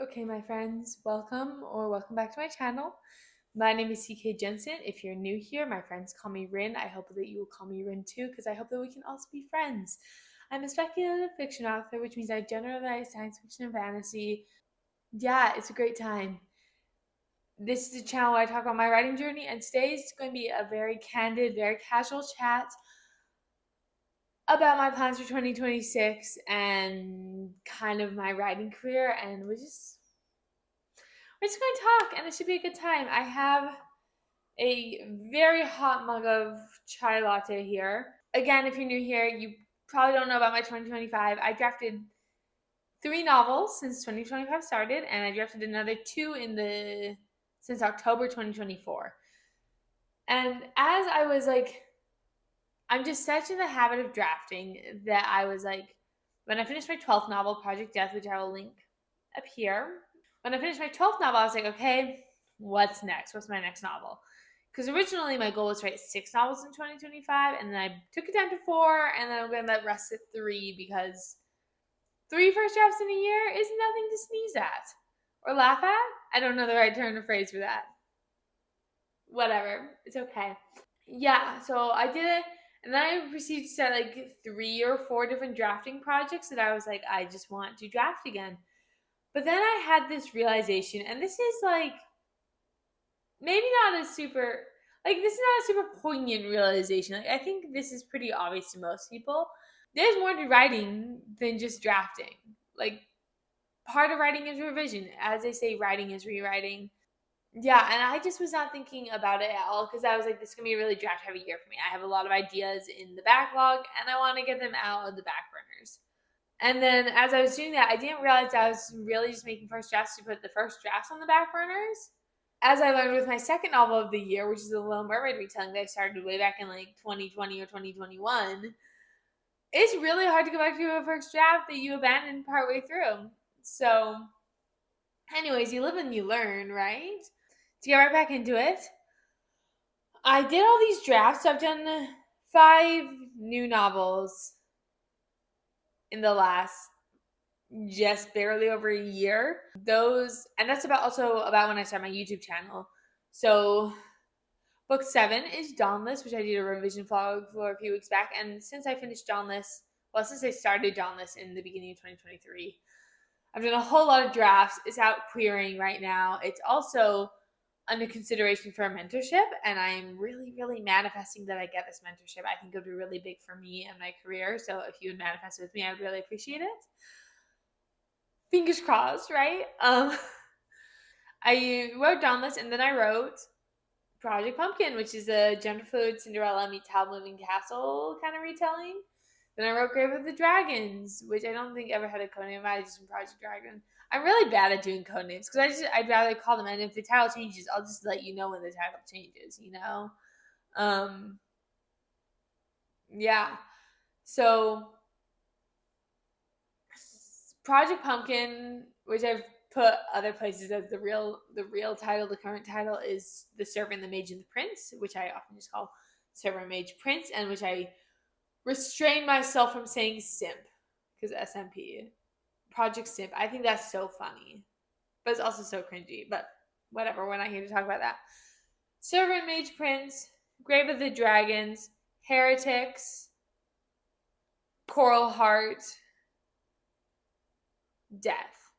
Okay, my friends, welcome back to my channel. My name is Jensen. If you're new here, my friends call me Rin. I hope that you will call me Rin too, because I hope that we can also be friends. I'm a speculative fiction author, which means I generalize science fiction and fantasy. Yeah, it's a great time. This is a channel where I talk about my writing journey, and today is going to be a very candid, very casual chat about my plans for 2026 and kind of my writing career, and we're just going to talk, and it should be a good time. I have a very hot mug of chai latte here. Again, if you're new here, you probably don't know about my 2025. I drafted 3 novels since 2025 started, and I drafted another 2 since October 2024. And as I was like, I'm just such in the habit of drafting that I was like, when I finished my 12th novel, Project Death, which I will link up here, when I finished my 12th novel, I was like, okay, what's next? What's my next novel? Because originally my goal was to write 6 novels in 2025, and then I took it down to 4, and then I'm going to let rest at 3 because 3 first drafts in a year is nothing to sneeze at or laugh at. I don't know the right turn of phrase for that. Whatever, it's okay. Yeah, so I did it, and then I proceeded to start like 3 or 4 different drafting projects that I was like, I just want to draft again. But then I had this realization, and this is like maybe not a super this is not a super poignant realization. Like, I think this is pretty obvious to most people. There's more to writing than just drafting. Like, part of writing is revision. As they say, writing is rewriting. Yeah, and I just was not thinking about it at all because I was like, this is gonna be a really draft heavy year for me. I have a lot of ideas in the backlog, and I want to get them out of the back burners. And then as I was doing that, I didn't realize I was really just making first drafts to put the first drafts on the back burners. As I learned with my second novel of the year, which is The Little Mermaid retelling that I started way back in like 2020 or 2021, it's really hard to go back to a first draft that you abandoned partway through. So, anyways, you live and you learn, right? To get right back into it, I did all these drafts. I've done 5 new novels in the last just barely over a year. And that's also about when I started my YouTube channel. So book 7 is Dawnless, which I did a revision vlog for a few weeks back. And since I started Dawnless in the beginning of 2023, I've done a whole lot of drafts. It's out querying right now. It's also under consideration for a mentorship, and I'm really, really manifesting that I get this mentorship. I think it would be really big for me and my career. So if you would manifest with me, I would really appreciate it. Fingers crossed, right? I wrote Dawnless, and then I wrote Project Pumpkin, which is a gender fluid Cinderella meets Howl Moving Castle kind of retelling. Then I wrote Grave of the Dragons, which I don't think ever had a codename. I might have just been Project Dragon. I'm really bad at doing codenames because I'd rather call them, and if the title changes, I'll just let you know when the title changes, you know? Yeah. So Project Pumpkin, which I've put other places as the real title, the current title is The Servant, the Mage, and the Prince, which I often just call Servant, Mage, Prince, and which I restrain myself from saying simp because SMP. Project Simp. I think that's so funny. But it's also so cringy. But whatever, we're not here to talk about that. Servant, Mage, Prince, Grave of the Dragons, Heretics, Coral Heart, Death,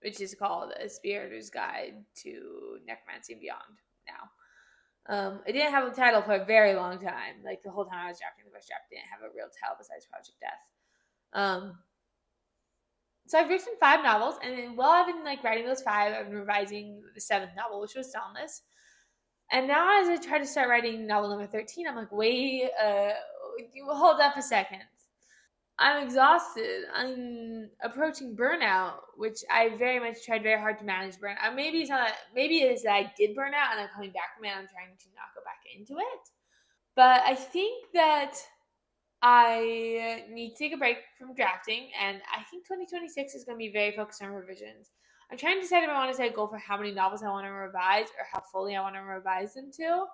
which is called A Spiritor's Guide to Necromancy and Beyond now. It didn't have a title for a very long time. Like, the whole time I was drafting the first draft, it didn't have a real title besides Project Death. So I've written 5 novels, and while I've been like writing those 5, I've been revising the 7th novel, which was Dawnless. And now as I try to start writing novel number 13, I'm like, wait, hold up a second. I'm exhausted. I'm approaching burnout, which I very much tried very hard to manage burnout. Maybe it is that I did burn out and I'm coming back from it and I'm trying to not go back into it. But I think that I need to take a break from drafting, and I think 2026 is going to be very focused on revisions. I'm trying to decide if I want to set a goal for how many novels I want to revise or how fully I want to revise them to.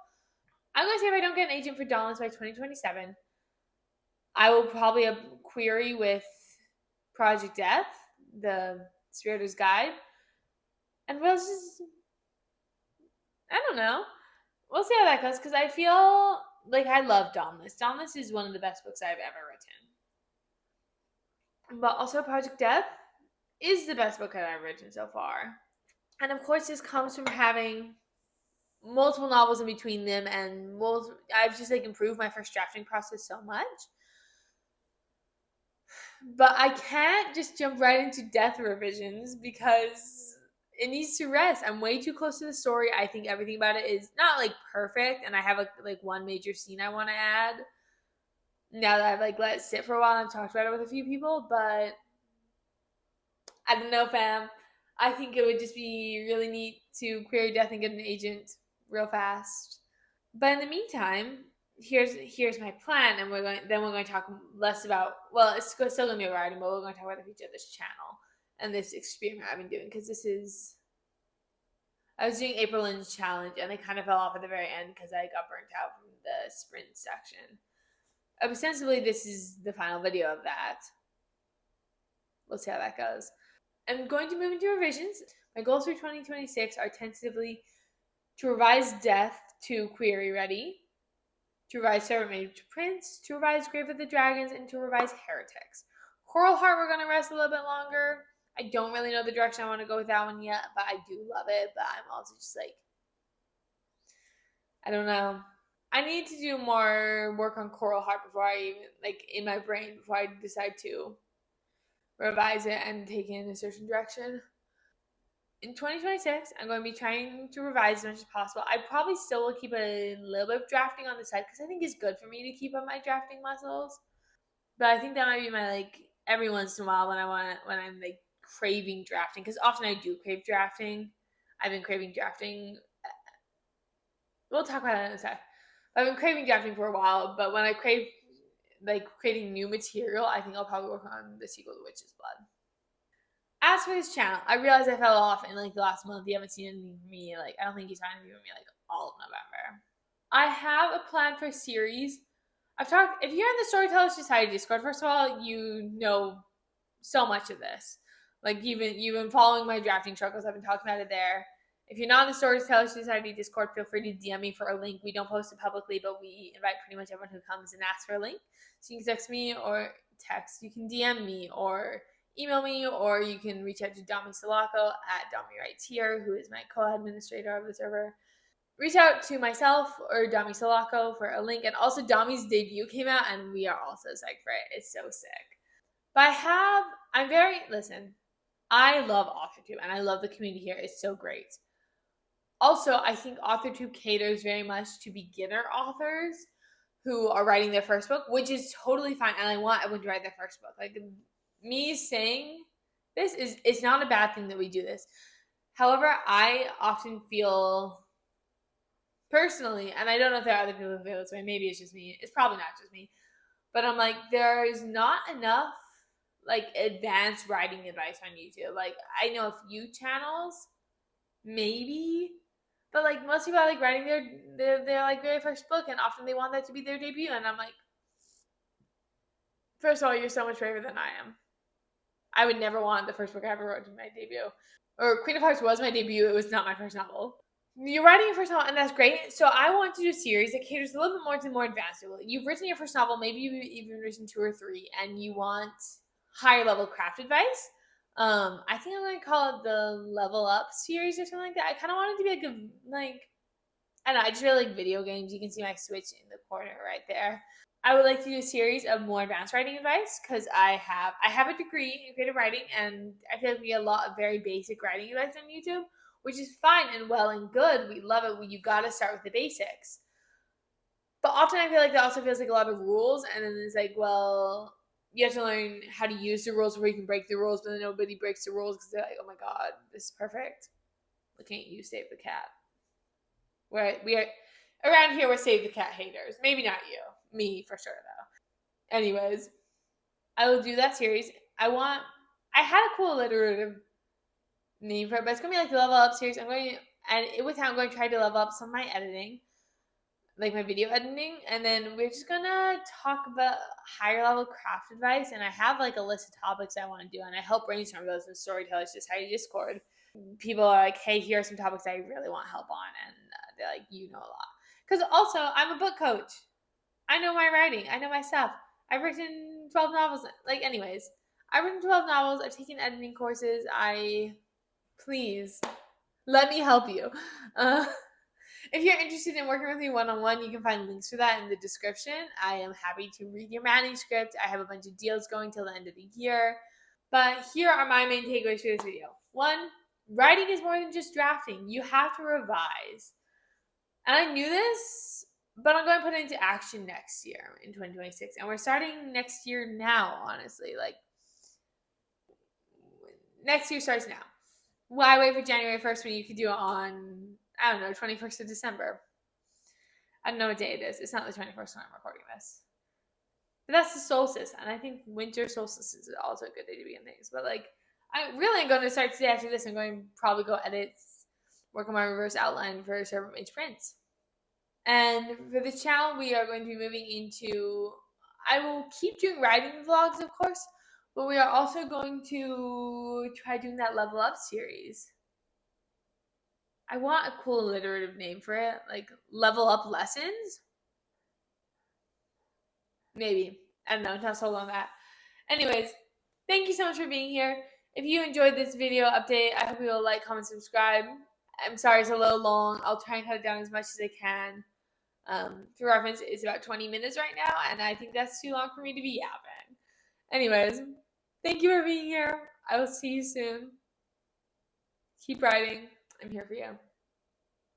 I'm going to say if I don't get an agent for Dawnless by 2027, I will probably query with Project Death, the Spiritor's Guide. And we'll just, I don't know. We'll see how that goes because I feel like I love Dauntless. Dauntless is one of the best books I've ever written. But also Project Death is the best book that I've written so far. And of course, this comes from having multiple novels in between them, and I've just like improved my first drafting process so much. But I can't just jump right into death revisions because it needs to rest. I'm way too close to the story. I think everything about it is not like perfect, and I have like one major scene I want to add. Now that I've like let it sit for a while, and I've talked about it with a few people, but I don't know, fam. I think it would just be really neat to query death and get an agent real fast. But in the meantime, here's my plan, and we're going to talk less about, well, it's still going to be writing, but we're going to talk about the future of this channel and this experiment I've been doing because I was doing April Lynn's challenge and I kind of fell off at the very end because I got burnt out from the sprint section. Ostensibly, this is the final video of that. We'll see how that goes. I'm going to move into revisions. My goals for 2026 are tentatively to revise Death to query ready, to revise Servant Made to Prince, to revise Grave of the Dragons, and to revise Heretics. Coral Heart, we're going to rest a little bit longer. I don't really know the direction I want to go with that one yet, but I do love it. But I'm also just like, I don't know. I need to do more work on Coral Heart before I even, like, in my brain, before I decide to revise it and take it in a certain direction. In 2026, I'm going to be trying to revise as much as possible. I probably still will keep a little bit of drafting on the side because I think it's good for me to keep up my drafting muscles. But I think that might be my, like, every once in a while when I'm like craving drafting, because often I do crave drafting. I've been craving drafting. We'll talk about that in a sec. I've been craving drafting for a while, but when I crave like creating new material, I think I'll probably work on the sequel to Witch's Blood. As for this channel, I realized I fell off in like the last month. You haven't seen anything from me. Like, I don't think you saw anything from me like all of November. I have a plan for a series. I've talked, if you're in the Storyteller Society Discord, first of all, you know so much of this. Like, you've been following my drafting struggles. I've been talking about it there. If you're not in the Storyteller Society Discord, feel free to DM me for a link. We don't post it publicly, but we invite pretty much everyone who comes and asks for a link. So you can text me or you can DM me or email me, or you can reach out to Dami Salako at Dami Writes Here, who is my co-administrator of the server. Reach out to myself or Dami Salako for a link. And also, Dami's debut came out, and we are also psyched for it. It's so sick. But I love authortube, and I love the community here. It's so great. Also, I think authortube caters very much to beginner authors who are writing their first book, which is totally fine. And I want everyone to write their first book. Like, me saying this it's not a bad thing that we do this. However, I often feel personally, and I don't know if there are other people who feel this way, maybe it's just me. It's probably not just me. But I'm like, there's not enough like advanced writing advice on YouTube. Like, I know a few channels, maybe, but like most people are like writing their like very first book, and often they want that to be their debut. And I'm like, first of all, you're so much braver than I am. I would never want the first book I ever wrote to be my debut. Or Queen of Hearts was my debut. It was not my first novel. You're writing your first novel, and that's great. So I want to do a series that caters a little bit more to more advanced people. You've written your first novel, maybe you've even written 2 or 3, and you want higher level craft advice. I think I'm going to call it the Level Up series or something like that. I kind of want it to be like I don't know, I just really like video games. You can see my Switch in the corner right there. I would like to do a series of more advanced writing advice because I have a degree in creative writing, and I feel like we get a lot of very basic writing advice on YouTube, which is fine and well and good. We love it. You got to start with the basics. But often I feel like that also feels like a lot of rules, and then it's like, well, you have to learn how to use the rules before you can break the rules, but then nobody breaks the rules because they're like, oh my god, this is perfect. Well, can't you save the cat? We are around here, we're save the cat haters. Maybe not you. Me, for sure, though. Anyways, I will do that series. I had a cool alliterative name for it, but it's going to be like the Level Up series. I'm going to try to level up some of my editing, like my video editing, and then we're just gonna talk about higher level craft advice. And I have like a list of topics I want to do, and I help brainstorm those in Storyteller Society Discord. people are like, hey, here are some topics I really want help on. And they're like, you know a lot. Because also, I'm a book coach. I know my writing. I know my stuff. I've written 12 novels. Like, anyways, I've written 12 novels. I've taken editing courses. Please, let me help you. If you're interested in working with me one-on-one, you can find links for that in the description. I am happy to read your manuscript. I have a bunch of deals going till the end of the year. But here are my main takeaways for this video. 1, writing is more than just drafting. You have to revise. And I knew this, but I'm going to put it into action next year in 2026. And we're starting next year now, honestly. Like, next year starts now. Why wait for January 1st when you could do it on, I don't know, 21st of December? I don't know what day it is. It's not the 21st when I'm recording this. But that's the solstice. And I think winter solstice is also a good day to begin things. But, like, I really am going to start today after this. I'm going to probably go edit, work on my reverse outline for Servant Mage Prints. And for the channel, we are going to be moving into, I will keep doing writing vlogs, of course, but we are also going to try doing that level up series. I want a cool alliterative name for it, like level up lessons. Maybe. I don't know, not sold on that. Anyways, thank you so much for being here. If you enjoyed this video update, I hope you will like, comment, subscribe. I'm sorry it's a little long. I'll try and cut it down as much as I can. For reference, it's about 20 minutes right now, and I think that's too long for me to be yapping. Anyways, thank you for being here. I will see you soon. Keep writing. I'm here for you.